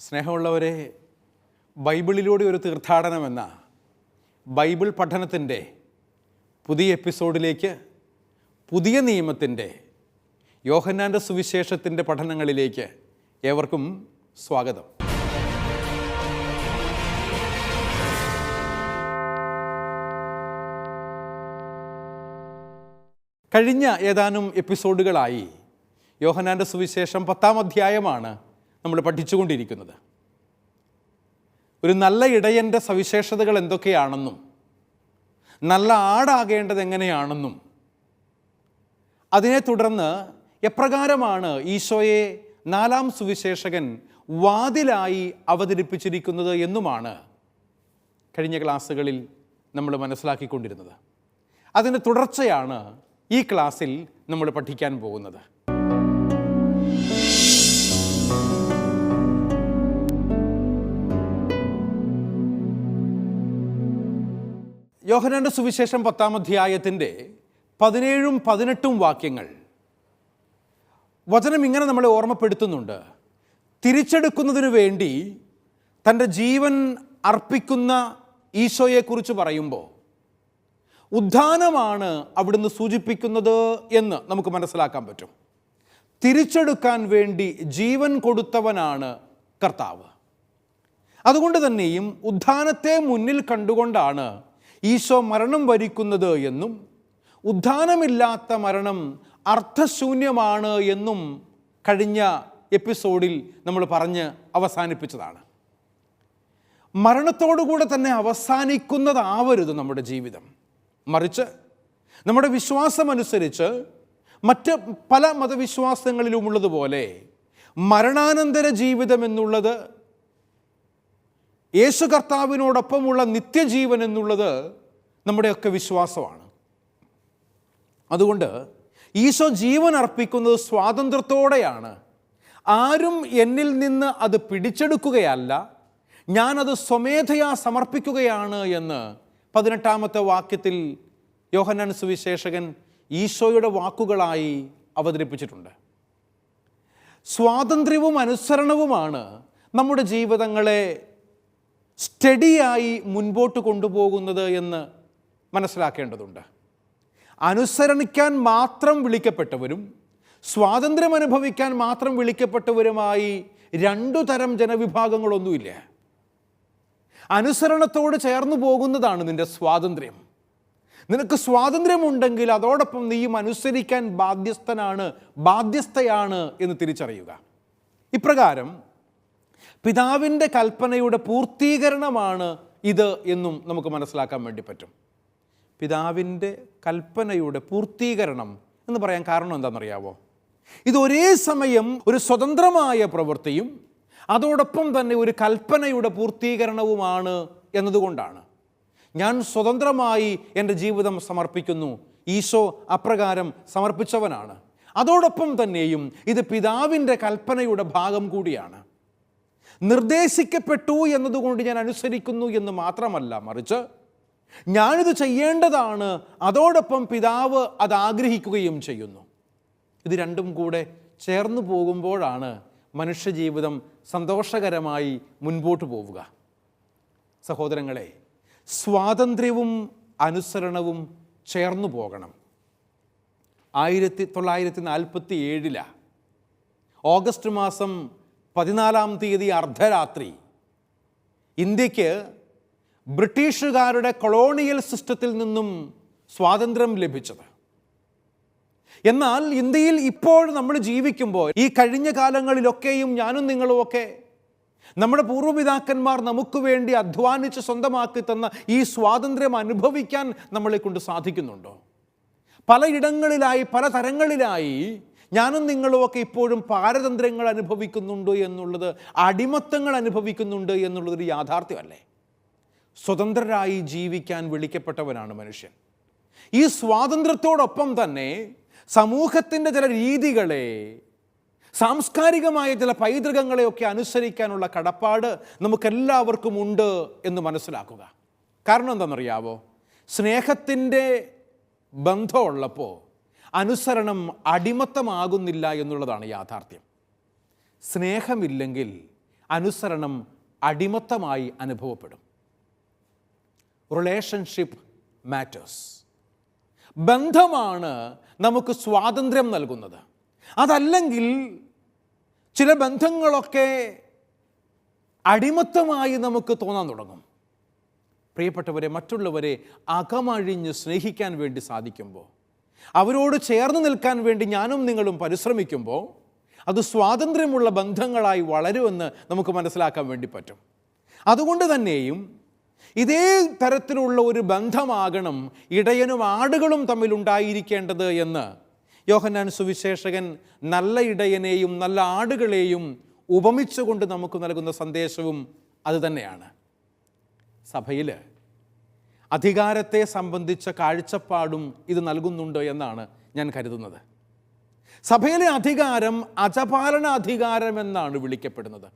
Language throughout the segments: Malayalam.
സ്നേഹമുള്ളവരെ, ബൈബിളിലൂടെ ഒരു തീർത്ഥാടനമെന്ന ബൈബിൾ പഠനത്തിൻ്റെ പുതിയ എപ്പിസോഡിലേക്ക്, പുതിയ നിയമത്തിൻ്റെ യോഹന്നാൻ്റെ സുവിശേഷത്തിൻ്റെ പഠനങ്ങളിലേക്ക് ഏവർക്കും സ്വാഗതം. കഴിഞ്ഞ ഏതാനും എപ്പിസോഡുകളായി യോഹന്നാൻ്റെ സുവിശേഷം 10-ാം അധ്യായമാണ് നമ്മൾ പഠിച്ചുകൊണ്ടിരിക്കുന്നത്. ഒരു നല്ല ഇടയൻ്റെ സവിശേഷതകൾ എന്തൊക്കെയാണെന്നും നല്ല ആടാകേണ്ടത് എങ്ങനെയാണെന്നും അതിനെ തുടർന്ന് എപ്രകാരമാണ് ഈശോയെ 4-ാം സുവിശേഷകൻ വാതിലായി അവതരിപ്പിച്ചിരിക്കുന്നത് എന്നുമാണ് കഴിഞ്ഞ ക്ലാസ്സുകളിൽ നമ്മൾ മനസ്സിലാക്കിക്കൊണ്ടിരുന്നത്. അതിൻ്റെ തുടർച്ചയാണ് ഈ ക്ലാസ്സിൽ നമ്മൾ പഠിക്കാൻ പോകുന്നത്. യോഹന്നാൻ്റെ സുവിശേഷം 10-ാം അധ്യായത്തിൻ്റെ 17-18 വാക്യങ്ങൾ വചനം ഇങ്ങനെ നമ്മളെ ഓർമ്മപ്പെടുത്തുന്നുണ്ട്. തിരിച്ചെടുക്കുന്നതിനു വേണ്ടി തൻ്റെ ജീവൻ അർപ്പിക്കുന്ന ഈശോയെക്കുറിച്ച് പറയുമ്പോൾ ഉദ്ധാനമാണ് അവിടുന്ന് സൂചിപ്പിക്കുന്നത് എന്ന് നമുക്ക് മനസ്സിലാക്കാൻ പറ്റും. തിരിച്ചെടുക്കാൻ വേണ്ടി ജീവൻ കൊടുത്തവനാണ് കർത്താവ്. അതുകൊണ്ട് തന്നെയും ഉദ്ധാനത്തെ മുന്നിൽ കണ്ടുകൊണ്ടാണ് ഈശോ മരണം വരിക്കുന്നത് എന്നും ഉദ്ധാനമില്ലാത്ത മരണം അർത്ഥശൂന്യമാണ് എന്നും കഴിഞ്ഞ എപ്പിസോഡിൽ നമ്മൾ പറഞ്ഞ് അവസാനിപ്പിച്ചതാണ്. മരണത്തോടുകൂടെ തന്നെ അവസാനിക്കുന്നതാവരുത് നമ്മുടെ ജീവിതം. മറിച്ച് നമ്മുടെ വിശ്വാസമനുസരിച്ച് മറ്റ് പല മതവിശ്വാസങ്ങളിലുമുള്ളതുപോലെ മരണാനന്തര ജീവിതം എന്നുള്ളത്, യേശു കർത്താവിനോടൊപ്പമുള്ള നിത്യജീവൻ എന്നുള്ളത് നമ്മുടെയൊക്കെ വിശ്വാസമാണ്. അതുകൊണ്ട് ഈശോ ജീവൻ അർപ്പിക്കുന്നത് സ്വാതന്ത്ര്യത്തോടെയാണ്. ആരും എന്നിൽ നിന്ന് അത് പിടിച്ചെടുക്കുകയല്ല, ഞാനത് സ്വമേധയാ സമർപ്പിക്കുകയാണ് എന്ന് 18-ാമത്തെ വാക്യത്തിൽ യോഹന്നാൻ സുവിശേഷകൻ ഈശോയുടെ വാക്കുകളായി അവതരിപ്പിച്ചിട്ടുണ്ട്. സ്വാതന്ത്ര്യവും അനുസരണവുമാണ് നമ്മുടെ ജീവിതങ്ങളെ സ്റ്റഡിയായി മുൻപോട്ട് കൊണ്ടുപോകുന്നത് എന്ന് മനസ്സിലാക്കേണ്ടതുണ്ട്. അനുസരണിക്കാൻ മാത്രം വിളിക്കപ്പെട്ടവരും സ്വാതന്ത്ര്യം അനുഭവിക്കാൻ മാത്രം വിളിക്കപ്പെട്ടവരുമായി 2 തരം ജനവിഭാഗങ്ങളൊന്നുമില്ല. അനുസരണത്തോട് ചേർന്ന് പോകുന്നതാണ് നിൻ്റെ സ്വാതന്ത്ര്യം. നിനക്ക് സ്വാതന്ത്ര്യമുണ്ടെങ്കിൽ അതോടൊപ്പം നീയും അനുസരിക്കാൻ ബാധ്യസ്ഥയാണ് എന്ന് തിരിച്ചറിയുക. ഇപ്രകാരം പിതാവിൻ്റെ കൽപ്പനയുടെ പൂർത്തീകരണമാണ് ഇത് എന്നും നമുക്ക് മനസ്സിലാക്കാൻ വേണ്ടി പറ്റും. പിതാവിൻ്റെ കൽപ്പനയുടെ പൂർത്തീകരണം എന്ന് പറയാൻ കാരണം എന്താണെന്നറിയാവോ? ഇത് ഒരേ സമയം ഒരു സ്വതന്ത്രമായ പ്രവൃത്തിയും അതോടൊപ്പം തന്നെ ഒരു കൽപ്പനയുടെ പൂർത്തീകരണവുമാണ് എന്നതുകൊണ്ടാണ്. ഞാൻ സ്വതന്ത്രമായി എൻ്റെ ജീവിതം സമർപ്പിക്കുന്നു. ഈശോ അപ്രകാരം സമർപ്പിച്ചവനാണ്. അതോടൊപ്പം തന്നെയും ഇത് പിതാവിൻ്റെ കൽപ്പനയുടെ ഭാഗം കൂടിയാണ്. നിർദ്ദേശിക്കപ്പെട്ടു എന്നതുകൊണ്ട് ഞാൻ അനുസരിക്കുന്നു എന്ന് മാത്രമല്ല, മറിച്ച് ഞാനിത് ചെയ്യേണ്ടതാണ്, അതോടൊപ്പം പിതാവ് അത് ആഗ്രഹിക്കുകയും ചെയ്യുന്നു. ഇത് രണ്ടും കൂടെ ചേർന്ന് പോകുമ്പോഴാണ് മനുഷ്യജീവിതം സന്തോഷകരമായി മുൻപോട്ട് പോവുക. സഹോദരങ്ങളെ, സ്വാതന്ത്ര്യവും അനുസരണവും ചേർന്നു പോകണം. 1947 ഓഗസ്റ്റ് മാസം 14-ാം തീയതി അർദ്ധരാത്രി ഇന്ത്യക്ക് ബ്രിട്ടീഷുകാരുടെ കൊളോണിയൽ സിസ്റ്റത്തിൽ നിന്നും സ്വാതന്ത്ര്യം ലഭിച്ചത്. എന്നാൽ ഇന്ത്യയിൽ ഇപ്പോൾ നമ്മൾ ജീവിക്കുമ്പോൾ, ഈ കഴിഞ്ഞ കാലങ്ങളിലൊക്കെയും ഞാനും നിങ്ങളുമൊക്കെ നമ്മുടെ പൂർവ്വപിതാക്കന്മാർ നമുക്ക് വേണ്ടി അധ്വാനിച്ച് സ്വന്തമാക്കി തന്ന ഈ സ്വാതന്ത്ര്യം അനുഭവിക്കാൻ നമ്മളെ കൊണ്ട് സാധിക്കുന്നുണ്ടോ? പലയിടങ്ങളിലായി പല തരങ്ങളിലായി ഞാനും നിങ്ങളുമൊക്കെ ഇപ്പോഴും പാരതന്ത്ര്യങ്ങൾ അനുഭവിക്കുന്നുണ്ട് എന്നുള്ളത്, അടിമത്തങ്ങൾ അനുഭവിക്കുന്നുണ്ട് എന്നുള്ളതൊരു യാഥാർത്ഥ്യമല്ലേ? സ്വതന്ത്രരായി ജീവിക്കാൻ വിളിക്കപ്പെട്ടവനാണ് മനുഷ്യൻ. ഈ സ്വാതന്ത്ര്യത്തോടൊപ്പം തന്നെ സമൂഹത്തിൻ്റെ ചില രീതികളെ, സാംസ്കാരികമായ ചില പൈതൃകങ്ങളെയൊക്കെ അനുസരിക്കാനുള്ള കടപ്പാട് നമുക്കെല്ലാവർക്കും ഉണ്ട് എന്ന് മനസ്സിലാക്കുക. കാരണം എന്താണെന്നറിയാവോ? സ്നേഹത്തിൻ്റെ ബന്ധമുള്ളപ്പോൾ അനുസരണം അടിമത്തമാകുന്നില്ല എന്നുള്ളതാണ് യാഥാർത്ഥ്യം. സ്നേഹമില്ലെങ്കിൽ അനുസരണം അടിമത്തമായി അനുഭവപ്പെടും. Relationship matters. ബന്ധമാണ് നമുക്ക് സ്വാതന്ത്ര്യം നൽകുന്നത്. അതല്ലെങ്കിൽ ചില ബന്ധങ്ങളൊക്കെ അടിമത്തമായി നമുക്ക് തോന്നാൻ തുടങ്ങും. പ്രിയപ്പെട്ടവരെ, മറ്റുള്ളവരെ അകമഴിഞ്ഞ് സ്നേഹിക്കാൻ വേണ്ടി സാധിക്കുമ്പോൾ, അവരോട് ചേർന്ന് നിൽക്കാൻ വേണ്ടി ഞാനും നിങ്ങളും പരിശ്രമിക്കുമ്പോൾ അത് സ്വാതന്ത്ര്യമുള്ള ബന്ധങ്ങളായി വളരുമെന്ന് നമുക്ക് മനസ്സിലാക്കാൻ വേണ്ടി പറ്റും. അതുകൊണ്ട് തന്നെയും ഇതേ തരത്തിലുള്ള ഒരു ബന്ധമാകണം ഇടയനും ആടുകളും തമ്മിലുണ്ടായിരിക്കേണ്ടത് എന്ന് യോഹന്നാൻ സുവിശേഷകൻ നല്ല ഇടയനെയും നല്ല ആടുകളെയും ഉപമിച്ചുകൊണ്ട് നമുക്ക് നൽകുന്ന സന്ദേശവും അതുതന്നെയാണ്. സഭയിൽ അധികാരത്തെ സംബന്ധിച്ച കാഴ്ചപ്പാടും ഇത് നൽകുന്നുണ്ട് എന്നാണ് ഞാൻ കരുതുന്നത്. സഭയിലെ അധികാരം അജപാലന അധികാരം എന്നാണ് വിളിക്കപ്പെടുന്നത്.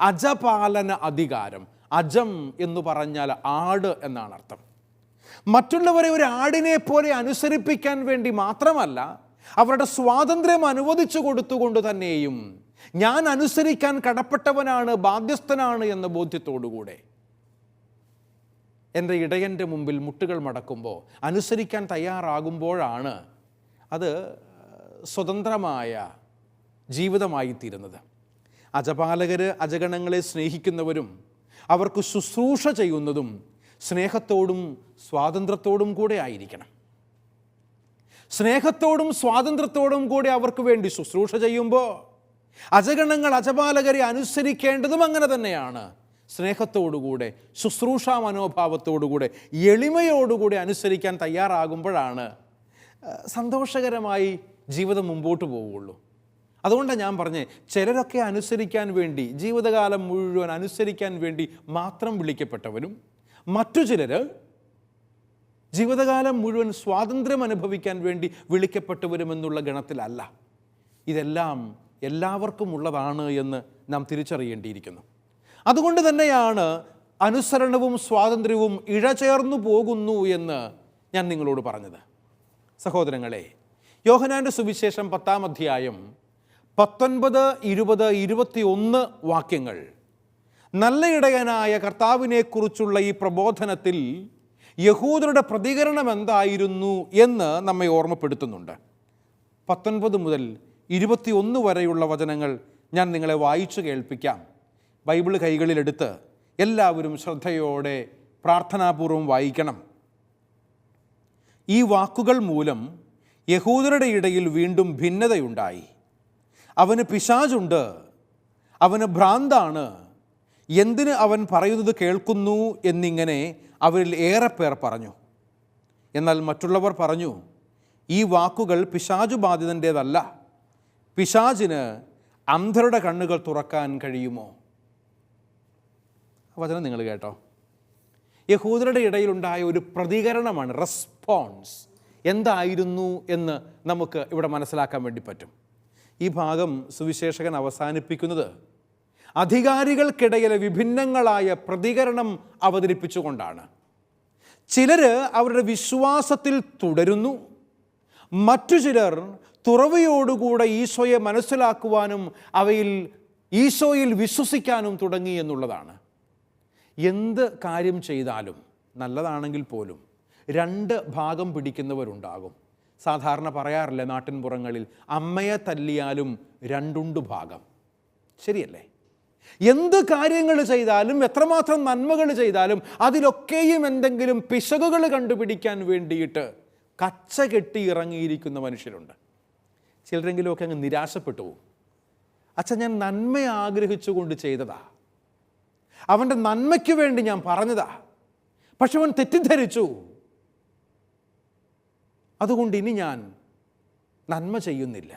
അജപാലന അധികാരം. അജം എന്ന് പറഞ്ഞാൽ ആട് എന്നാണ് അർത്ഥം. മറ്റുള്ളവരെ ഒരു ആടിനെ പോലെ അനുസരിപ്പിക്കാൻ വേണ്ടി മാത്രമല്ല, അവരുടെ സ്വാതന്ത്ര്യം അനുവദിച്ചു കൊടുത്തുകൊണ്ട് തന്നെയും ഞാൻ അനുസരിക്കാൻ കടപ്പെട്ടവനാണ്, ബാധ്യസ്ഥനാണ് എന്ന ബോധ്യത്തോടുകൂടെ എൻ്റെ ഇടയൻ്റെ മുമ്പിൽ മുട്ടുകൾ മടക്കുമ്പോൾ, അനുസരിക്കാൻ തയ്യാറാകുമ്പോഴാണ് അത് സ്വതന്ത്രമായ ജീവിതമായി തീരുന്നത്. അജപാലകർ അജഗണങ്ങളെ സ്നേഹിക്കുന്നവരും അവർക്ക് ശുശ്രൂഷ ചെയ്യുന്നതും സ്നേഹത്തോടും സ്വാതന്ത്ര്യത്തോടും കൂടെ ആയിരിക്കണം. സ്നേഹത്തോടും സ്വാതന്ത്ര്യത്തോടും കൂടെ അവർക്ക് വേണ്ടി ശുശ്രൂഷ ചെയ്യുമ്പോൾ അജഗണങ്ങൾ അജപാലകരെ അനുസരിക്കേണ്ടതും അങ്ങനെ തന്നെയാണ്. സ്നേഹത്തോടുകൂടെ, ശുശ്രൂഷാ മനോഭാവത്തോടുകൂടെ, എളിമയോടുകൂടെ അനുസരിക്കാൻ തയ്യാറാകുമ്പോഴാണ് സന്തോഷകരമായി ജീവിതം മുമ്പോട്ട് പോവുകയുള്ളൂ. അതുകൊണ്ടാണ് ഞാൻ പറഞ്ഞത്, ചിലരൊക്കെ അനുസരിക്കാൻ വേണ്ടി, ജീവിതകാലം മുഴുവൻ അനുസരിക്കാൻ വേണ്ടി മാത്രം വിളിക്കപ്പെട്ടവരും, മറ്റു ചിലർ ജീവിതകാലം മുഴുവൻ സ്വാതന്ത്ര്യം അനുഭവിക്കാൻ വേണ്ടി വിളിക്കപ്പെട്ടവരും എന്നുള്ള ഗണത്തിലല്ല. ഇതെല്ലാം എല്ലാവർക്കും ഉള്ളതാണ് എന്ന് നാം തിരിച്ചറിയേണ്ടിയിരിക്കുന്നു. അതുകൊണ്ട് തന്നെയാണ് അനുസരണവും സ്വാതന്ത്ര്യവും ഇഴചേർന്നു പോകുന്നു എന്ന് ഞാൻ നിങ്ങളോട് പറഞ്ഞത്. സഹോദരങ്ങളെ, യോഹന്നാൻ്റെ സുവിശേഷം 10-ാം അധ്യായം 19, 20, 21 വാക്യങ്ങൾ നല്ല ഇടയനായ കർത്താവിനെക്കുറിച്ചുള്ള ഈ പ്രബോധനത്തിൽ യഹൂദരുടെ പ്രതികരണം എന്തായിരുന്നു എന്ന് നമ്മെ ഓർമ്മപ്പെടുത്തുന്നുണ്ട്. 19 മുതൽ 21 വരെയുള്ള വചനങ്ങൾ ഞാൻ നിങ്ങളെ വായിച്ചു കേൾപ്പിക്കാം. ബൈബിൾ കൈകളിലെടുത്ത് എല്ലാവരും ശ്രദ്ധയോടെ പ്രാർത്ഥനാപൂർവം വായിക്കണം. ഈ വാക്കുകൾ മൂലം യഹൂദരുടെ ഇടയിൽ വീണ്ടും ഭിന്നതയുണ്ടായി. അവന് പിശാചുണ്ട്, അവന് ഭ്രാന്താണ്, എന്തിന് അവൻ പറയുന്നത് കേൾക്കുന്നു എന്നിങ്ങനെ അവരിൽ ഏറെ പേർ പറഞ്ഞു. എന്നാൽ മറ്റുള്ളവർ പറഞ്ഞു, ഈ വാക്കുകൾ പിശാചു ബാധിതൻ്റേതല്ല. പിശാചിന് അന്ധരുടെ കണ്ണുകൾ തുറക്കാൻ കഴിയുമോ? വചനം നിങ്ങൾ കേട്ടോ. യഹൂദരുടെ ഇടയിലുണ്ടായ ഒരു പ്രതികരണമാണ്, റെസ്പോൺസ് എന്തായിരുന്നു എന്ന് നമുക്ക് ഇവിടെ മനസ്സിലാക്കാൻ വേണ്ടി പറ്റും. ഈ ഭാഗം സുവിശേഷകൻ അവസാനിപ്പിക്കുന്നത് അധികാരികൾക്കിടയിലെ വിഭിന്നങ്ങളായ പ്രതികരണം അവതരിപ്പിച്ചുകൊണ്ടാണ്. ചിലർ അവരുടെ വിശ്വാസത്തിൽ തുടരുന്നു, മറ്റു ചിലർ തുറവിയോടുകൂടെ ഈശോയെ മനസ്സിലാക്കുവാനും ഈശോയിൽ വിശ്വസിക്കാനും തുടങ്ങി എന്നുള്ളതാണ്. എന്ത് കാര്യം ചെയ്താലും, നല്ലതാണെങ്കിൽ പോലും, 2 ഭാഗം പിടിക്കുന്നവരുണ്ടാകും. സാധാരണ പറയാറില്ല നാട്ടിൻപുറങ്ങളിൽ, അമ്മയെ തല്ലിയാലും 2 ഭാഗം. ശരിയല്ലേ? എന്ത് കാര്യങ്ങൾ ചെയ്താലും, എത്രമാത്രം നന്മകൾ ചെയ്താലും അതിലൊക്കെയും എന്തെങ്കിലും പിശകുകൾ കണ്ടുപിടിക്കാൻ വേണ്ടിയിട്ട് കച്ച കെട്ടി ഇറങ്ങിയിരിക്കുന്ന മനുഷ്യരുണ്ട്. ചിലരെങ്കിലുമൊക്കെ അങ്ങ് നിരാശപ്പെട്ടു പോകും. അച്ഛൻ, ഞാൻ നന്മ ആഗ്രഹിച്ചുകൊണ്ട് ചെയ്തതാ, അവൻ്റെ നന്മയ്ക്ക് വേണ്ടി ഞാൻ പറഞ്ഞതാ, പക്ഷെ അവൻ തെറ്റിദ്ധരിച്ചു, അതുകൊണ്ട് ഇനി ഞാൻ നന്മ ചെയ്യുന്നില്ല.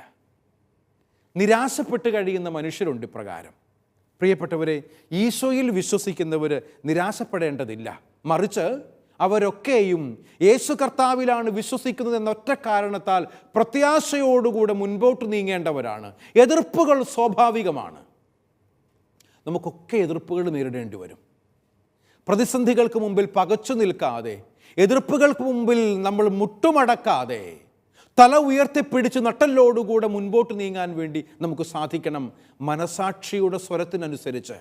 നിരാശപ്പെട്ട് കഴിയുന്ന മനുഷ്യരുണ്ട് ഇപ്രകാരം. പ്രിയപ്പെട്ടവരെ, ഈശോയിൽ വിശ്വസിക്കുന്നവർ നിരാശപ്പെടേണ്ടതില്ല. മറിച്ച് അവരൊക്കെയും യേശു കർത്താവിലാണ് വിശ്വസിക്കുന്നത് എന്ന ഒറ്റ കാരണത്താൽ പ്രത്യാശയോടുകൂടെ മുൻപോട്ട് നീങ്ങേണ്ടവരാണ്. എതിർപ്പുകൾ സ്വാഭാവികമാണ്. നമുക്കൊക്കെ എതിർപ്പുകൾ നേരിടേണ്ടി വരും. പ്രതിസന്ധികൾക്ക് മുമ്പിൽ പകച്ചു നിൽക്കാതെ, എതിർപ്പുകൾക്ക് മുമ്പിൽ നമ്മൾ മുട്ടുമടക്കാതെ തല ഉയർത്തിപ്പിടിച്ച് നട്ടലോടുകൂടെ മുൻപോട്ട് നീങ്ങാൻ വേണ്ടി നമുക്ക് സാധിക്കണം. മനസാക്ഷിയുടെ സ്വരത്തിനനുസരിച്ച്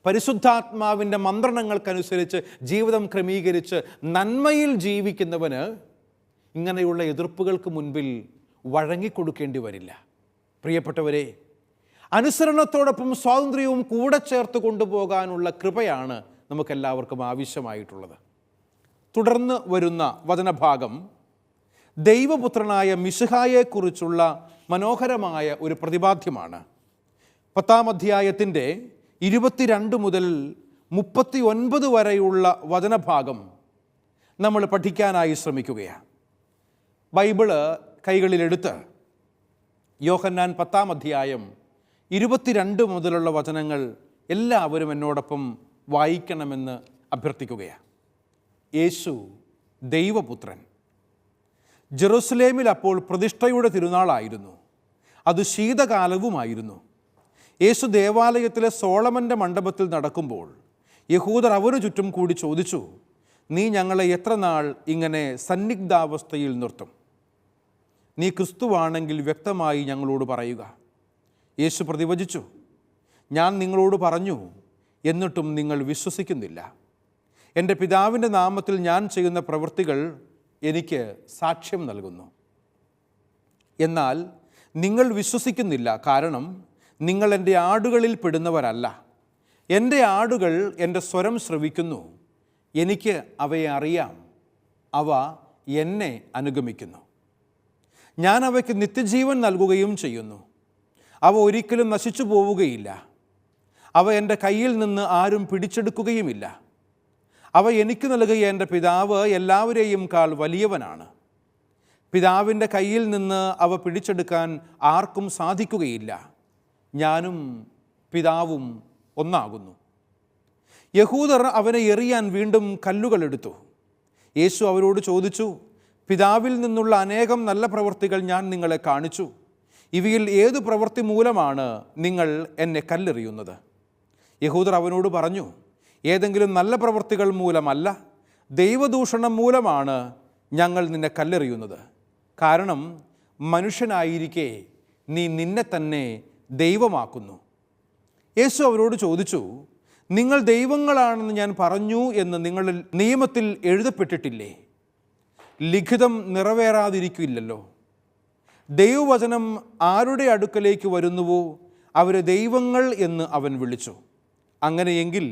പരിശുദ്ധാത്മാവിൻ്റെ മന്ത്രണങ്ങൾക്കനുസരിച്ച് ജീവിതം ക്രമീകരിച്ച് നന്മയിൽ ജീവിക്കുന്നവന് ഇങ്ങനെയുള്ള എതിർപ്പുകൾക്ക് മുൻപിൽ വഴങ്ങിക്കൊടുക്കേണ്ടി വരില്ല. പ്രിയപ്പെട്ടവരെ, അനുസരണത്തോടൊപ്പം സ്വാതന്ത്ര്യവും കൂടെ ചേർത്ത് കൊണ്ടുപോകാനുള്ള കൃപയാണ് നമുക്കെല്ലാവർക്കും ആവശ്യമായിട്ടുള്ളത്. തുടർന്ന് വരുന്ന വചനഭാഗം ദൈവപുത്രനായ മിശിഹായെക്കുറിച്ചുള്ള മനോഹരമായ ഒരു പ്രതിപാദ്യമാണ്. 10-ാം അധ്യായത്തിൻ്റെ 22 മുതൽ 39 വരെയുള്ള വചനഭാഗം നമ്മൾ പഠിക്കാനായി ശ്രമിക്കുകയാണ്. ബൈബിള് കൈകളിലെടുത്ത് യോഹന്നാൻ 10-ാം അധ്യായം 22 മുതലുള്ള വചനങ്ങൾ എല്ലാവരും എന്നോടൊപ്പം വായിക്കണമെന്ന് അഭ്യർത്ഥിക്കുകയാണ്. യേശു ദൈവപുത്രൻ. ജെറുസലേമിൽ അപ്പോൾ പ്രതിഷ്ഠയുടെ തിരുനാളായിരുന്നു. അത് ശീതകാലവുമായിരുന്നു. യേശു ദേവാലയത്തിലെ സോളമൻ്റെ മണ്ഡപത്തിൽ നടക്കുമ്പോൾ യഹൂദർ അവനു ചുറ്റും കൂടി ചോദിച്ചു, നീ ഞങ്ങളെ എത്ര നാൾ ഇങ്ങനെ സന്നിഗ്ധാവസ്ഥയിൽ നിർത്തും? നീ ക്രിസ്തുവാണെങ്കിൽ വ്യക്തമായി ഞങ്ങളോട് പറയുക. യേശു പ്രതിവചിച്ചു, ഞാൻ നിങ്ങളോട് പറഞ്ഞു, എന്നിട്ടും നിങ്ങൾ വിശ്വസിക്കുന്നില്ല. എൻ്റെ പിതാവിൻ്റെ നാമത്തിൽ ഞാൻ ചെയ്യുന്ന പ്രവൃത്തികൾ എനിക്ക് സാക്ഷ്യം നൽകുന്നു. എന്നാൽ നിങ്ങൾ വിശ്വസിക്കുന്നില്ല, കാരണം നിങ്ങൾ എൻ്റെ ആടുകളിൽ പെടുന്നവരല്ല. എൻ്റെ ആടുകൾ എൻ്റെ സ്വരം ശ്രവിക്കുന്നു. എനിക്ക് അവയെ അറിയാം. അവ എന്നെ അനുഗമിക്കുന്നു. ഞാൻ അവയ്ക്ക് നിത്യജീവൻ നൽകുകയും ചെയ്യുന്നു. അവ ഒരിക്കലും നശിച്ചു പോവുകയില്ല. അവ എൻ്റെ കയ്യിൽ നിന്ന് ആരും പിടിച്ചെടുക്കുകയുമില്ല. അവ എനിക്ക് നൽകിയ എൻ്റെ പിതാവ് എല്ലാവരെയും കാൾ വലിയവനാണ്. പിതാവിൻ്റെ കയ്യിൽ നിന്ന് അവ പിടിച്ചെടുക്കാൻ ആർക്കും സാധിക്കുകയില്ല. ഞാനും പിതാവും ഒന്നാകുന്നു. യഹൂദർ അവനെ എറിയാൻ വീണ്ടും കല്ലുകളെടുത്തു. യേശു അവരോട് ചോദിച്ചു, പിതാവിൽ നിന്നുള്ള അനേകം നല്ല പ്രവൃത്തികൾ ഞാൻ നിങ്ങളെ കാണിച്ചു. ഇവയിൽ ഏതു പ്രവൃത്തി മൂലമാണ് നിങ്ങൾ എന്നെ കല്ലെറിയുന്നത്? യഹൂദർ അവനോട് പറഞ്ഞു, ഏതെങ്കിലും നല്ല പ്രവൃത്തികൾ മൂലമല്ല, ദൈവദൂഷണം മൂലമാണ് ഞങ്ങൾ നിന്നെ കല്ലെറിയുന്നത്. കാരണം മനുഷ്യനായിരിക്കെ നീ നിന്നെ തന്നെ ദൈവമാക്കുന്നു. യേശു അവരോട് ചോദിച്ചു, നിങ്ങൾ ദൈവങ്ങളാണെന്ന് ഞാൻ പറഞ്ഞു എന്ന് നിങ്ങളിൽ നിയമത്തിൽ എഴുതപ്പെട്ടിട്ടില്ലേ? ലിഖിതം നിറവേറാതിരിക്കില്ലല്ലോ. ദൈവവചനം ആരുടെ അടുക്കലേക്ക് വരുന്നുവോ അവരെ ദൈവങ്ങൾ എന്ന് അവൻ വിളിച്ചു. അങ്ങനെയെങ്കിൽ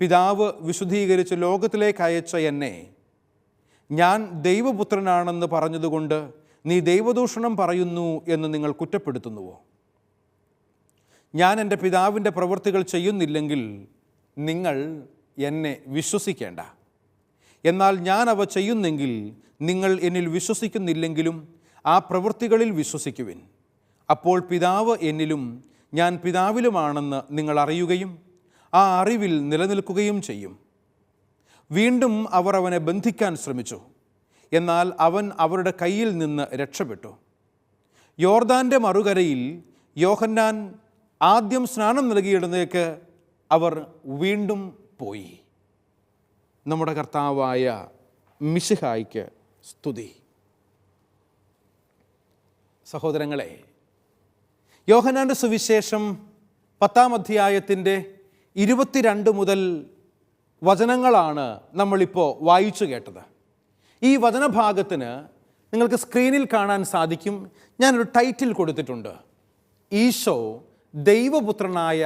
പിതാവ് വിശുദ്ധീകരിച്ച് ലോകത്തിലേക്ക് അയച്ച എന്നെ ഞാൻ ദൈവപുത്രനാണെന്ന് പറഞ്ഞതുകൊണ്ട് നീ ദൈവദൂഷണം പറയുന്നു എന്ന് നിങ്ങൾ കുറ്റപ്പെടുത്തുന്നുവോ? ഞാൻ എൻ്റെ പിതാവിൻ്റെ പ്രവൃത്തികൾ ചെയ്യുന്നില്ലെങ്കിൽ നിങ്ങൾ എന്നെ വിശ്വസിക്കേണ്ട. എന്നാൽ ഞാൻ അവ ചെയ്യുന്നെങ്കിൽ നിങ്ങൾ എന്നിൽ വിശ്വസിക്കുന്നില്ലെങ്കിലും ആ പ്രവൃത്തികളിൽ വിശ്വസിക്കുവിൻ. അപ്പോൾ പിതാവ് എന്നിലും ഞാൻ പിതാവിലുമാണെന്ന് നിങ്ങൾ അറിയുകയും ആ അറിവിൽ നിലനിൽക്കുകയും ചെയ്യും. വീണ്ടും അവർ അവനെ ബന്ധിക്കാൻ ശ്രമിച്ചു. എന്നാൽ അവൻ അവരുടെ കയ്യിൽ നിന്ന് രക്ഷപ്പെട്ടു. യോർദാൻ്റെ മറുകരയിൽ യോഹന്നാൻ ആദ്യം സ്നാനം നൽകിയിടത്തേക്ക് അവർ വീണ്ടും പോയി. നമ്മുടെ കർത്താവായ മിശിഹായ്ക്ക് സ്തുതി. സഹോദരങ്ങളെ, യോഹന്നാൻ്റെ സുവിശേഷം 10-ാം അധ്യായത്തിൻ്റെ 22 മുതൽ വചനങ്ങളാണ് നമ്മളിപ്പോൾ വായിച്ചു കേട്ടത്. ഈ വചനഭാഗത്തിന് നിങ്ങൾക്ക് സ്ക്രീനിൽ കാണാൻ സാധിക്കും, ഞാനൊരു ടൈറ്റിൽ കൊടുത്തിട്ടുണ്ട്. ഈശോ ദൈവപുത്രനായ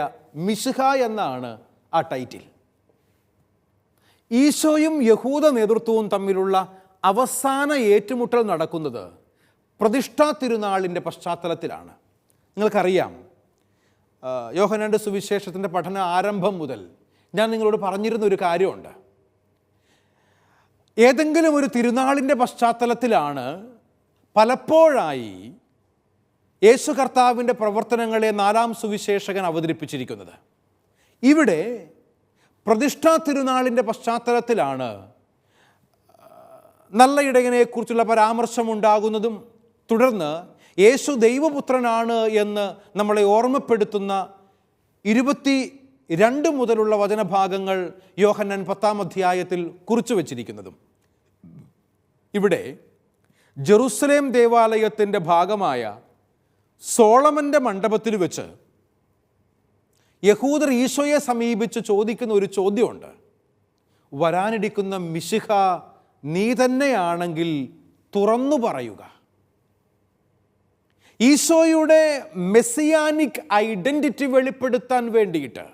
മിശിഹ എന്നാണ് ആ ടൈറ്റിൽ. ഈശോയും യഹൂദ നേതൃത്വവും തമ്മിലുള്ള അവസാന ഏറ്റുമുട്ടൽ നടക്കുന്നത് പ്രതിഷ്ഠാ തിരുനാളിൻ്റെ പശ്ചാത്തലത്തിലാണ്. നിങ്ങൾക്കറിയാം, യോഹന്നാൻ്റെ സുവിശേഷത്തിൻ്റെ പഠന ആരംഭം മുതൽ ഞാൻ നിങ്ങളോട് പറഞ്ഞിരുന്ന ഒരു കാര്യമുണ്ട്. ഏതെങ്കിലും ഒരു തിരുനാളിൻ്റെ പശ്ചാത്തലത്തിലാണ് പലപ്പോഴായി യേശു കർത്താവിൻ്റെ പ്രവർത്തനങ്ങളെ 4-ാം സുവിശേഷകൻ അവതരിപ്പിച്ചിരിക്കുന്നത്. ഇവിടെ പ്രതിഷ്ഠാ തിരുനാളിൻ്റെ പശ്ചാത്തലത്തിലാണ് നല്ല ഇടയനെക്കുറിച്ചുള്ള പരാമർശമുണ്ടാകുന്നതും തുടർന്ന് യേശു ദൈവപുത്രനാണ് എന്ന് നമ്മളെ ഓർമ്മപ്പെടുത്തുന്ന 22 മുതലുള്ള വചനഭാഗങ്ങൾ യോഹന്നാൻ 10-ാം അധ്യായത്തിൽ കുറിച്ചു വച്ചിരിക്കുന്നതും. ഇവിടെ ജെറുസലേം ദേവാലയത്തിൻ്റെ ഭാഗമായ സോളമൻ്റെ മണ്ഡപത്തിൽ വെച്ച് യഹൂദർ ഈശോയെ സമീപിച്ച് ചോദിക്കുന്ന ഒരു ചോദ്യമുണ്ട്. വരാനിരിക്കുന്ന മിശിഹ നീ തന്നെയാണെങ്കിൽ തുറന്നു പറയുക. ഈശോയുടെ മെസ്സിയാനിക് ഐഡൻറ്റിറ്റി വെളിപ്പെടുത്താൻ വേണ്ടിയിട്ട്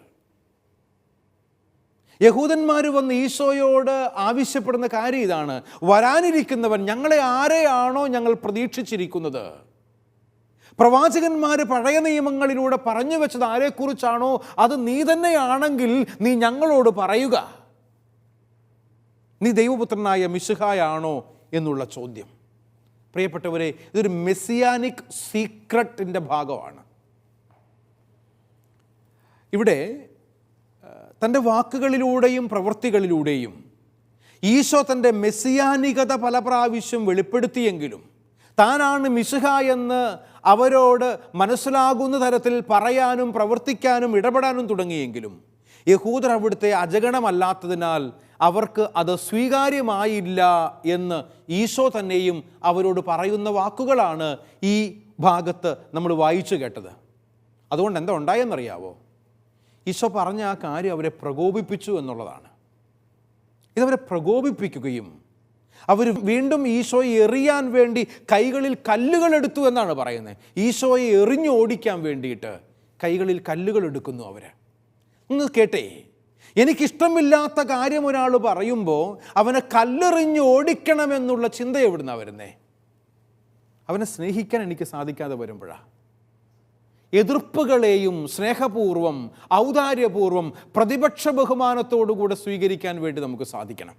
യഹൂദന്മാർ വന്ന് ഈശോയോട് ആവശ്യപ്പെടുന്ന കാര്യം ഇതാണ്: വരാനിരിക്കുന്നവൻ ഞങ്ങളെ ആരെയാണോ ഞങ്ങൾ പ്രതീക്ഷിച്ചിരിക്കുന്നത്, പ്രവാചകന്മാർ പഴയ നിയമങ്ങളിലൂടെ പറഞ്ഞു വെച്ചത് ആരെക്കുറിച്ചാണോ അത് നീ തന്നെയാണെങ്കിൽ നീ ഞങ്ങളോട് പറയുക. നീ ദൈവപുത്രനായ മിശിഹായാണോ എന്നുള്ള ചോദ്യം. പ്രിയപ്പെട്ടവരെ, ഇതൊരു മെസ്സിയാനിക് സീക്രട്ടിൻ്റെ ഭാഗമാണ്. ഇവിടെ തൻ്റെ വാക്കുകളിലൂടെയും പ്രവൃത്തികളിലൂടെയും ഈശോ തൻ്റെ മെസ്സിയാനികത പല പ്രാവശ്യം വെളിപ്പെടുത്തിയെങ്കിലും താനാണ് മിശിഹ എന്ന് അവരോട് മനസ്സിലാകുന്ന തരത്തിൽ പറയാനും പ്രവർത്തിക്കാനും ഇടപെടാനും തുടങ്ങിയെങ്കിലും യഹൂദർ അവിടുത്തെ അജഗണമല്ലാത്തതിനാൽ അവർക്ക് അത് സ്വീകാര്യമായില്ല എന്ന് ഈശോ തന്നെയും അവരോട് പറയുന്ന വാക്കുകളാണ് ഈ ഭാഗത്ത് നമ്മൾ വായിച്ചു കേട്ടത്. അതുകൊണ്ട് എന്താ ഉണ്ടായെന്നറിയാവോ? ഈശോ പറഞ്ഞ ആ കാര്യം അവരെ പ്രകോപിപ്പിച്ചു എന്നുള്ളതാണ്. ഇതവരെ പ്രകോപിപ്പിക്കുകയും അവർ വീണ്ടും ഈശോയെ എറിയാൻ വേണ്ടി കൈകളിൽ കല്ലുകൾ എടുത്തു എന്നാണ് പറയുന്നത്. ഈശോയെ എറിഞ്ഞു ഓടിക്കാൻ വേണ്ടിയിട്ട് കൈകളിൽ കല്ലുകൾ എടുക്കുന്നു അവർ. ഒന്ന് കേട്ടേ, എനിക്കിഷ്ടമില്ലാത്ത കാര്യം ഒരാൾ പറയുമ്പോൾ അവനെ കല്ലെറിഞ്ഞ് ഓടിക്കണമെന്നുള്ള ചിന്ത എവിടുന്നാണ് വരുന്നേ? അവനെ സ്നേഹിക്കാൻ എനിക്ക് സാധിക്കാതെ വരുമ്പോഴാണ്. എതിർപ്പുകളെയും സ്നേഹപൂർവ്വം ഔദാര്യപൂർവ്വം പ്രതിപക്ഷ ബഹുമാനത്തോടുകൂടെ സ്വീകരിക്കാൻ വേണ്ടി നമുക്ക് സാധിക്കണം.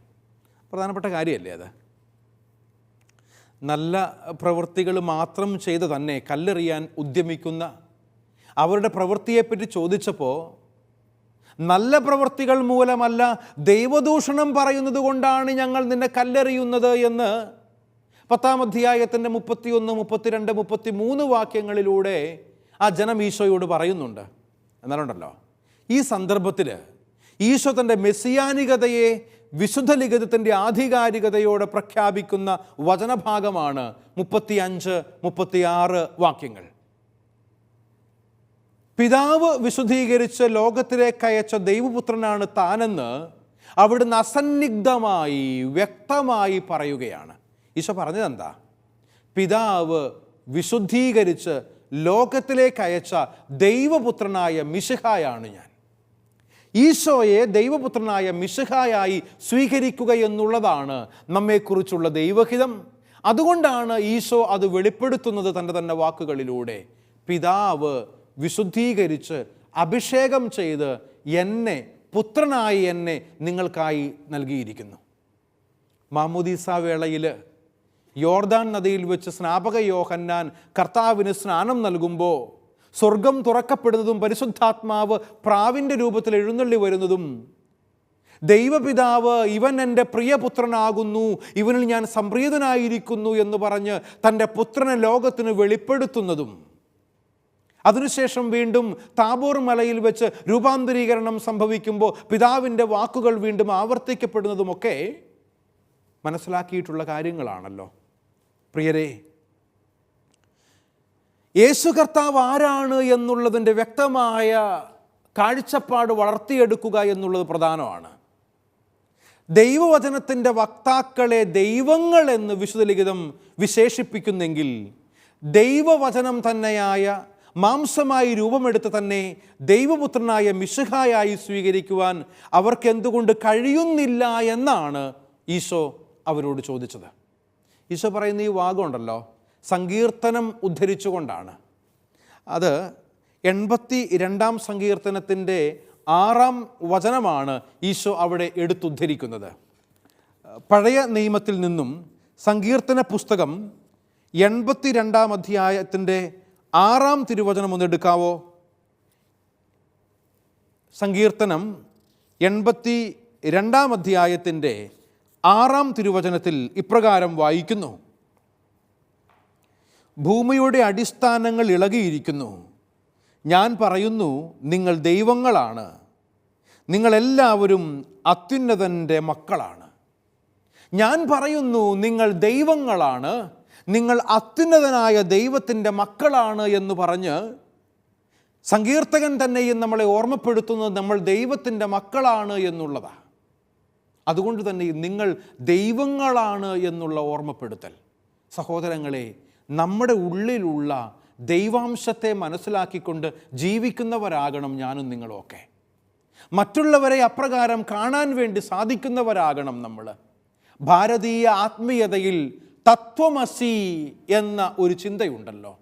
പ്രധാനപ്പെട്ട കാര്യമല്ലേ അത്? നല്ല പ്രവൃത്തികൾ മാത്രം ചെയ്ത് തന്നെ കല്ലെറിയാൻ ഉദ്യമിക്കുന്ന അവരുടെ പ്രവൃത്തിയെപ്പറ്റി ചോദിച്ചപ്പോൾ നല്ല പ്രവൃത്തികൾ മൂലമല്ല, ദൈവദൂഷണം പറയുന്നത് കൊണ്ടാണ് ഞങ്ങൾ നിന്നെ കല്ലെറിയുന്നത് എന്ന് 10-ാം അധ്യായത്തിൻ്റെ 31, 32, 33 വാക്യങ്ങളിലൂടെ ആ ജനം ഈശോയോട് പറയുന്നുണ്ട്. എന്നാലുണ്ടല്ലോ, ഈ സന്ദർഭത്തിൽ ഈശോ തൻ്റെ മെസ്സിയാനികതയെ വിശുദ്ധ ലിഖിതത്തിൻ്റെ ആധികാരികതയോടെ പ്രഖ്യാപിക്കുന്ന വചനഭാഗമാണ് 35, 36 വാക്യങ്ങൾ. പിതാവ് വിശുദ്ധീകരിച്ച് ലോകത്തിലേക്ക് അയച്ച ദൈവപുത്രനാണ് താനെന്ന് അവിടുന്ന് അസന്നിഗ്ധമായി വ്യക്തമായി പറയുകയാണ്. ഈശോ പറഞ്ഞതെന്താ? പിതാവ് വിശുദ്ധീകരിച്ച് ലോകത്തിലേക്ക് അയച്ച ദൈവപുത്രനായ മിശിഹായാണ് ഞാൻ. ഈശോയെ ദൈവപുത്രനായ മിശിഹായായി സ്വീകരിക്കുക എന്നുള്ളതാണ് നമ്മെക്കുറിച്ചുള്ള ദൈവഹിതം. അതുകൊണ്ടാണ് ഈശോ അത് വെളിപ്പെടുത്തുന്നത് തൻ്റെ തന്നെ വാക്കുകളിലൂടെ. പിതാവ് വിശുദ്ധീകരിച്ച് അഭിഷേകം ചെയ്ത് എന്നെ, പുത്രനായി എന്നെ നിങ്ങൾക്കായി നൽകിയിരിക്കുന്നു. മാമോദീസ വേളയിൽ യോർദാൻ നദിയിൽ വെച്ച് സ്നാപക യോഹന്നാൻ കർത്താവിന് സ്നാനം നൽകുമ്പോൾ സ്വർഗം തുറക്കപ്പെടുന്നതും പരിശുദ്ധാത്മാവ് പ്രാവിൻ്റെ രൂപത്തിൽ എഴുന്നള്ളി വരുന്നതും ദൈവപിതാവ് ഇവൻ എൻ്റെ പ്രിയപുത്രനാകുന്നു, ഇവനിൽ ഞാൻ സംപ്രീതനായിരിക്കുന്നു എന്ന് പറഞ്ഞ് തൻ്റെ പുത്രനെ ലോകത്തിന് വെളിപ്പെടുത്തുന്നതും, അതിനുശേഷം വീണ്ടും താബോർ മലയിൽ വെച്ച് രൂപാന്തരീകരണം സംഭവിക്കുമ്പോൾ പിതാവിൻ്റെ വാക്കുകൾ വീണ്ടും ആവർത്തിക്കപ്പെടുന്നതുമൊക്കെ മനസ്സിലാക്കിയിട്ടുള്ള കാര്യങ്ങളാണല്ലോ. പ്രിയരെ, യേശു കർത്താവ് ആരാണ് എന്നുള്ളതിൻ്റെ വ്യക്തമായ കാഴ്ചപ്പാട് വളർത്തിയെടുക്കുക എന്നുള്ളത് പ്രധാനമാണ്. ദൈവവചനത്തിൻ്റെ വക്താക്കളെ ദൈവങ്ങൾ എന്ന് വിശുദ്ധ ലിഖിതം വിശേഷിപ്പിക്കുന്നെങ്കിൽ ദൈവവചനം തന്നെയായ മാംസമായി രൂപമെടുത്ത് തന്നെ ദൈവപുത്രനായ മിശിഹായായി സ്വീകരിക്കുവാൻ അവർക്ക് എന്തുകൊണ്ട് കഴിയുന്നില്ല എന്നാണ് ഈശോ അവരോട് ചോദിച്ചത്. ഈശോ പറയുന്ന ഈ വാഗമുണ്ടല്ലോ, സങ്കീർത്തനം ഉദ്ധരിച്ചുകൊണ്ടാണ്. അത് 82-ാം സങ്കീർത്തനത്തിൻ്റെ 6-ാം വചനമാണ് ഈശോ അവിടെ എടുത്തുദ്ധരിക്കുന്നത്. പഴയ നിയമത്തിൽ നിന്നും സങ്കീർത്തന പുസ്തകം 82-ാം അധ്യായത്തിൻ്റെ 6-ാം തിരുവചനം ഒന്ന് എടുക്കാവോ? സങ്കീർത്തനം 82-ാം അധ്യായത്തിൻ്റെ 6-ാം തിരുവചനത്തിൽ ഇപ്രകാരം വായിക്കുന്നു: ഭൂമിയുടെ അടിസ്ഥാനങ്ങൾ ഇളകിയിരിക്കുന്നു, ഞാൻ പറയുന്നു നിങ്ങൾ ദൈവങ്ങളാണ്, നിങ്ങളെല്ലാവരും അത്യുന്നതൻ്റെ മക്കളാണ്. ഞാൻ പറയുന്നു നിങ്ങൾ ദൈവങ്ങളാണ്, നിങ്ങൾ അത്യുന്നതനായ ദൈവത്തിൻ്റെ മക്കളാണ് എന്ന് പറഞ്ഞ് സങ്കീർത്തകൻ തന്നെയും നമ്മളെ ഓർമ്മപ്പെടുത്തുന്നത് നമ്മൾ ദൈവത്തിൻ്റെ മക്കളാണ് എന്നുള്ളതാണ്. അതുകൊണ്ട് തന്നെ നിങ്ങൾ ദൈവങ്ങളാണ് എന്നുള്ള ഓർമ്മപ്പെടുത്തൽ. സഹോദരങ്ങളെ, നമ്മുടെ ഉള്ളിലുള്ള ദൈവാംശത്തെ മനസ്സിലാക്കിക്കൊണ്ട് ജീവിക്കുന്നവരാകണം ഞാനും നിങ്ങളുമൊക്കെ. മറ്റുള്ളവരെ അപ്രകാരം കാണാൻ വേണ്ടി സാധിക്കുന്നവരാകണം നമ്മൾ. ഭാരതീയ ആത്മീയതയിൽ തത്വമസി എന്ന ഒരു ചിന്തയുണ്ടല്ലോ.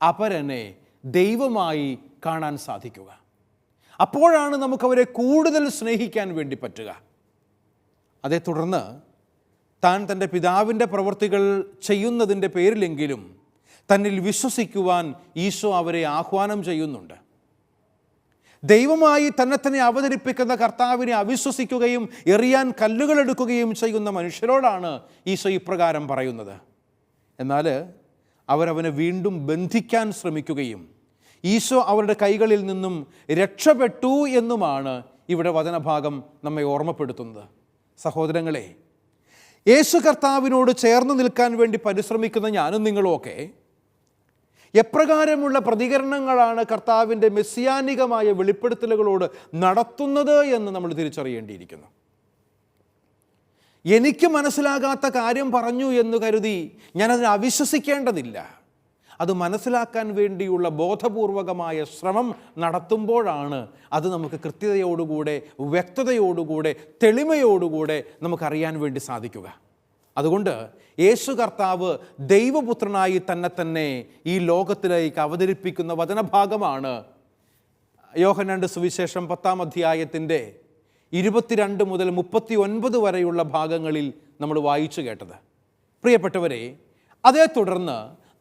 അപരനെ ദൈവമായി കാണാൻ സാധിക്കുക. അപ്പോഴാണ് നമുക്കവരെ കൂടുതൽ സ്നേഹിക്കാൻ വേണ്ടി പറ്റുക. അതേ തുടർന്ന് താൻ തൻ്റെ പിതാവിൻ്റെ പ്രവൃത്തികൾ ചെയ്യുന്നതിൻ്റെ പേരിലെങ്കിലും തന്നിൽ വിശ്വസിക്കുവാൻ ഈശോ അവരെ ആഹ്വാനം ചെയ്യുന്നുണ്ട്. ദൈവമായി തന്നെ അവതരിപ്പിക്കുന്ന കർത്താവിനെ അവിശ്വസിക്കുകയും എറിയാൻ കല്ലുകളെടുക്കുകയും ചെയ്യുന്ന മനുഷ്യരോടാണ് ഈശോ ഇപ്രകാരം പറയുന്നത്. എന്നാൽ അവരവനെ വീണ്ടും ബന്ധിക്കാൻ ശ്രമിക്കുകയും ഈശോ അവരുടെ കൈകളിൽ നിന്നും രക്ഷപ്പെട്ടു എന്നുമാണ് ഇവിടെ വചനഭാഗം നമ്മെ ഓർമ്മപ്പെടുത്തുന്നത്. സഹോദരങ്ങളെ, യേശു കർത്താവിനോട് ചേർന്ന് നിൽക്കാൻ വേണ്ടി പരിശ്രമിക്കുന്ന ഞാനും നിങ്ങളുമൊക്കെ എപ്രകാരമുള്ള പ്രതികരണങ്ങളാണ് കർത്താവിൻ്റെ മെസ്സിയാനികമായ വെളിപ്പെടുത്തലുകളോട് നടത്തുന്നത് എന്ന് നമ്മൾ തിരിച്ചറിയേണ്ടിയിരിക്കുന്നു. എനിക്ക് മനസ്സിലാകാത്ത കാര്യം പറഞ്ഞു എന്ന് കരുതി ഞാനതിനെ അവിശ്വസിക്കേണ്ടതില്ല. അത് മനസ്സിലാക്കാൻ വേണ്ടിയുള്ള ബോധപൂർവകമായ ശ്രമം നടത്തുമ്പോഴാണ് അത് നമുക്ക് കൃത്യതയോടുകൂടെ, വ്യക്തതയോടുകൂടെ, തെളിമയോടുകൂടെ നമുക്കറിയാൻ വേണ്ടി സാധിക്കുക. അതുകൊണ്ട് യേശു കർത്താവ് ദൈവപുത്രനായി തന്നെ ഈ ലോകത്തിലേക്ക് അവതരിപ്പിക്കുന്ന വചനഭാഗമാണ് യോഹന്നാന്റെ സുവിശേഷം 10-ാം അധ്യായത്തിൻ്റെ 22 മുതൽ 39 വരെയുള്ള ഭാഗങ്ങളിൽ നമ്മൾ വായിച്ചു കേട്ടത്. പ്രിയപ്പെട്ടവരെ, അതേ തുടർന്ന്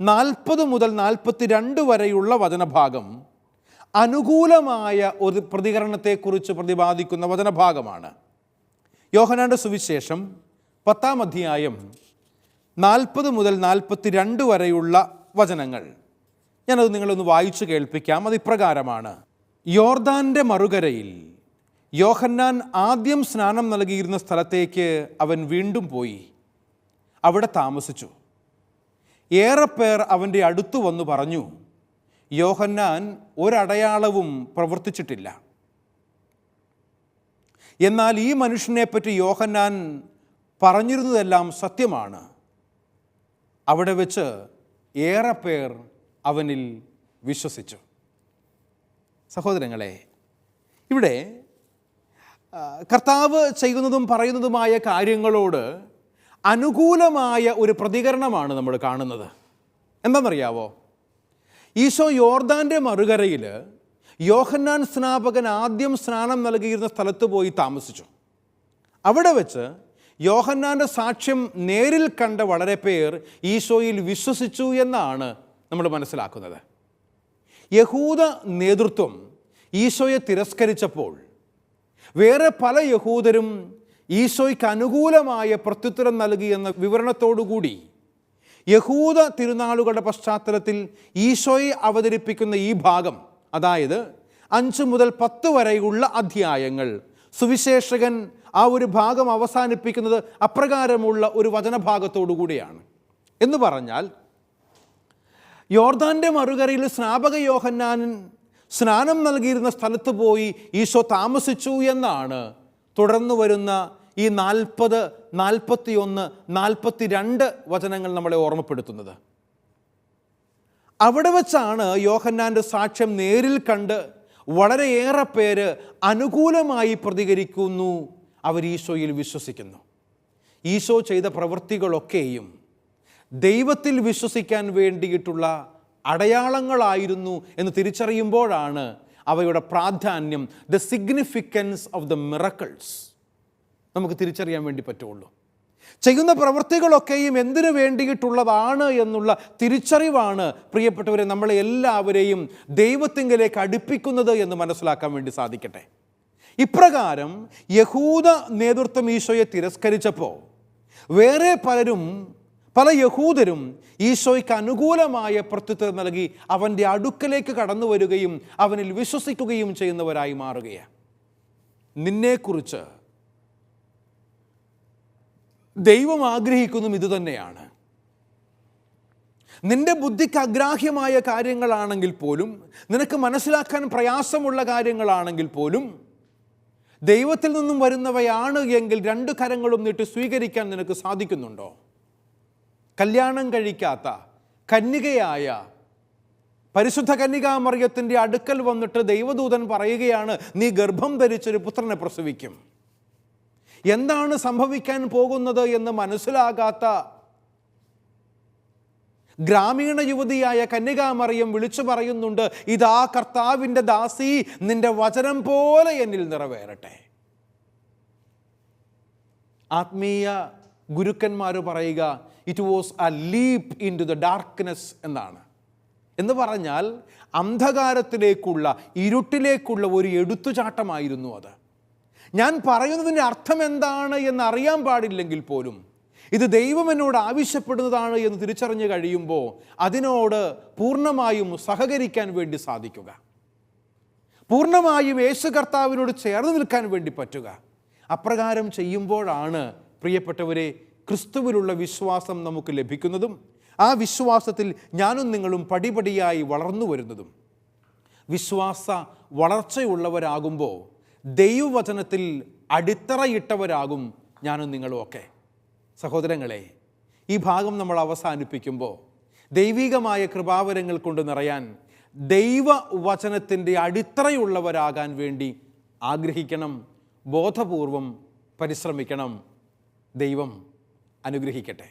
40 മുതൽ 42 വരെയുള്ള വചനഭാഗം അനുകൂലമായ ഒരു പ്രതികരണത്തെക്കുറിച്ച് പ്രതിപാദിക്കുന്ന വചനഭാഗമാണ്. യോഹന്നാന്റെ സുവിശേഷം 10-ാം അധ്യായം 40 മുതൽ 42 വരെയുള്ള വചനങ്ങൾ ഞാനത് നിങ്ങളൊന്ന് വായിച്ചു കേൾപ്പിക്കാം. അത് ഇപ്രകാരമാണ്: യോർദാൻ്റെ മറുകരയിൽ യോഹന്നാൻ ആദ്യം സ്നാനം നൽകിയിരുന്ന സ്ഥലത്തേക്ക് അവൻ വീണ്ടും പോയി അവിടെ താമസിച്ചു. ഏറെ പേർ അവൻ്റെ അടുത്തു വന്നു പറഞ്ഞു, യോഹന്നാൻ ഒരടയാളവും പ്രവർത്തിച്ചിട്ടില്ല. എന്നാൽ ഈ മനുഷ്യനെപ്പറ്റി യോഹന്നാൻ പറഞ്ഞിരുന്നതെല്ലാം സത്യമാണ്. അവിടെ വെച്ച് ഏറെ പേർ അവനിൽ വിശ്വസിച്ചു. സഹോദരങ്ങളെ, ഇവിടെ കർത്താവ് ചെയ്യുന്നതും പറയുന്നതുമായ കാര്യങ്ങളോട് അനുകൂലമായ ഒരു പ്രതികരണമാണ് നമ്മൾ കാണുന്നത്. എന്താണെന്നറിയാവോ? ഈശോ യോർദാൻ്റെ മറുകരയിൽ യോഹന്നാൻ സ്നാപകൻ ആദ്യം സ്നാനം നൽകിയിരുന്ന സ്ഥലത്ത് പോയി താമസിച്ചു. അവിടെ വെച്ച് യോഹന്നാൻ്റെ സാക്ഷ്യം നേരിൽ കണ്ട വളരെ പേർ ഈശോയിൽ വിശ്വസിച്ചു എന്നാണ് നമ്മൾ മനസ്സിലാക്കുന്നത്. യഹൂദ നേതൃത്വം ഈശോയെ തിരസ്കരിച്ചപ്പോൾ വേറെ പല യഹൂദരും ഈശോയ്ക്ക് അനുകൂലമായ പ്രത്യുത്തരം നൽകിയെന്ന വിവരണത്തോടുകൂടി യഹൂദ തിരുനാളുകളുടെ പശ്ചാത്തലത്തിൽ ഈശോയെ അവതരിപ്പിക്കുന്ന ഈ ഭാഗം, അതായത് 5 മുതൽ 10 വരെയുള്ള അധ്യായങ്ങൾ, സുവിശേഷകൻ ആ ഒരു ഭാഗം അവസാനിപ്പിക്കുന്നത് അപ്രകാരമുള്ള ഒരു വചനഭാഗത്തോടു കൂടിയാണ്. എന്ന് പറഞ്ഞാൽ, യോർദാൻ്റെ മറുകരയിൽ സ്നാപക യോഹന്നാൻ സ്നാനം നൽകിയിരുന്ന സ്ഥലത്ത് പോയി ഈശോ താമസിച്ചു എന്നാണ് തുടർന്ന് വരുന്ന ഈ 40, 41, 42 വചനങ്ങൾ നമ്മളെ ഓർമ്മപ്പെടുത്തുന്നത്. അവിടെ വച്ചാണ് യോഹന്നാൻ്റെ സാക്ഷ്യം നേരിൽ കണ്ട് വളരെയേറെ പേര് അനുകൂലമായി പ്രതികരിക്കുന്നു, അവർ ഈശോയിൽ വിശ്വസിക്കുന്നു. ഈശോ ചെയ്ത പ്രവൃത്തികളൊക്കെയും ദൈവത്തിൽ വിശ്വസിക്കാൻ വേണ്ടിയിട്ടുള്ള അടയാളങ്ങളായിരുന്നു എന്ന് തിരിച്ചറിയുമ്പോഴാണ് അവയുടെ പ്രാധാന്യം, the significance of the miracles, നമുക്ക് തിരിച്ചറിയാൻ വേണ്ടി പറ്റുള്ളൂ. ചെയ്യുന്ന പ്രവൃത്തികളൊക്കെയും എന്തിനു വേണ്ടിയിട്ടുള്ളതാണ് എന്നുള്ള തിരിച്ചറിവാണ് പ്രിയപ്പെട്ടവരെ നമ്മളെ എല്ലാവരെയും ദൈവത്തിങ്കലേക്ക് അടുപ്പിക്കുന്നത് എന്ന് മനസ്സിലാക്കാൻ വേണ്ടി സാധിക്കട്ടെ. ഇപ്രകാരം യഹൂദ നേതൃത്വം ഈശോയെ തിരസ്കരിച്ചപ്പോൾ വേറെ പല യഹൂദരും ഈശോയ്ക്ക് അനുകൂലമായ പ്രത്യുത്തരം നൽകി അവൻ്റെ അടുക്കലേക്ക് കടന്നു വരികയും അവനിൽ വിശ്വസിക്കുകയും ചെയ്യുന്നവരായി മാറുകയാണ്. നിന്നെക്കുറിച്ച് ദൈവം ആഗ്രഹിക്കുന്നതും ഇതുതന്നെയാണ്. നിന്റെ ബുദ്ധിക്ക് അഗ്രാഹ്യമായ കാര്യങ്ങളാണെങ്കിൽ പോലും, നിനക്ക് മനസ്സിലാക്കാൻ പ്രയാസമുള്ള കാര്യങ്ങളാണെങ്കിൽ പോലും ദൈവത്തിൽ നിന്നും വരുന്നവയാണ് എങ്കിൽ 2 കരങ്ങളും നീട്ടി സ്വീകരിക്കാൻ നിനക്ക് സാധിക്കുന്നുണ്ടോ? കല്യാണം കഴിക്കാത്ത കന്യകയായ പരിശുദ്ധ കന്യകാമറിയത്തിൻ്റെ അടുക്കൽ വന്നിട്ട് ദൈവദൂതൻ പറയുകയാണ്, നീ ഗർഭം ധരിച്ചൊരു പുത്രനെ പ്രസവിക്കും. എന്താണ് സംഭവിക്കാൻ പോകുന്നത് എന്ന് മനസ്സിലാകാത്ത ഗ്രാമീണ യുവതിയായ കന്യകാമറിയം വിളിച്ചു പറയുന്നുണ്ട്, ഇതാ കർത്താവിൻ്റെ ദാസി, നിന്റെ വചനം പോലെ എന്നിൽ നിറവേറട്ടെ. ആത്മീയ ഗുരുക്കന്മാർ പറയുക, it was a leap into the darkness എന്നാണ്. എന്ന് പറഞ്ഞാൽ അന്ധകാരത്തിലേക്കുള്ള, ഇരുട്ടിലേക്കുള്ള ഒരു എടുത്തുചാട്ടമായിരുന്നു അത്. ഞാൻ പറയുന്നതിൻ്റെ അർത്ഥം എന്താണ് എന്ന് അറിയാൻ പാടില്ലെങ്കിൽ പോലും ഇത് ദൈവം എന്നോട് ആവശ്യപ്പെടുന്നതാണ് എന്ന് തിരിച്ചറിഞ്ഞു കഴിയുമ്പോൾ അതിനോട് പൂർണ്ണമായും സഹകരിക്കാൻ വേണ്ടി സാധിക്കുക, പൂർണ്ണമായും യേശു കർത്താവിനോട് ചേർന്ന് നിൽക്കാൻ വേണ്ടി പറ്റുക. അപ്രകാരം ചെയ്യുമ്പോഴാണ് പ്രിയപ്പെട്ടവരെ ക്രിസ്തുവിലുള്ള വിശ്വാസം നമുക്ക് ലഭിക്കുന്നതും ആ വിശ്വാസത്തിൽ ഞാനും നിങ്ങളും പടിപടിയായി വളർന്നു വരുന്നതും. വിശ്വാസ വളർച്ചയുള്ളവരാകുമ്പോൾ ദൈവവചനത്തിൽ അടിത്തറയിട്ടവരാകും ഞാനും നിങ്ങളും ഒക്കെ. സഹോദരങ്ങളെ, ഈ ഭാഗം നമ്മൾ അവസാനിപ്പിക്കുമ്പോൾ ദൈവികമായ കൃപാവരങ്ങൾ കൊണ്ട് നിറയാൻ ദൈവവചനത്തിൻ്റെ അടിത്തറയുള്ളവരാകാൻ വേണ്ടി ആഗ്രഹിക്കണം, ബോധപൂർവം പരിശ്രമിക്കണം. ദൈവം അനുഗ്രഹിക്കട്ടെ.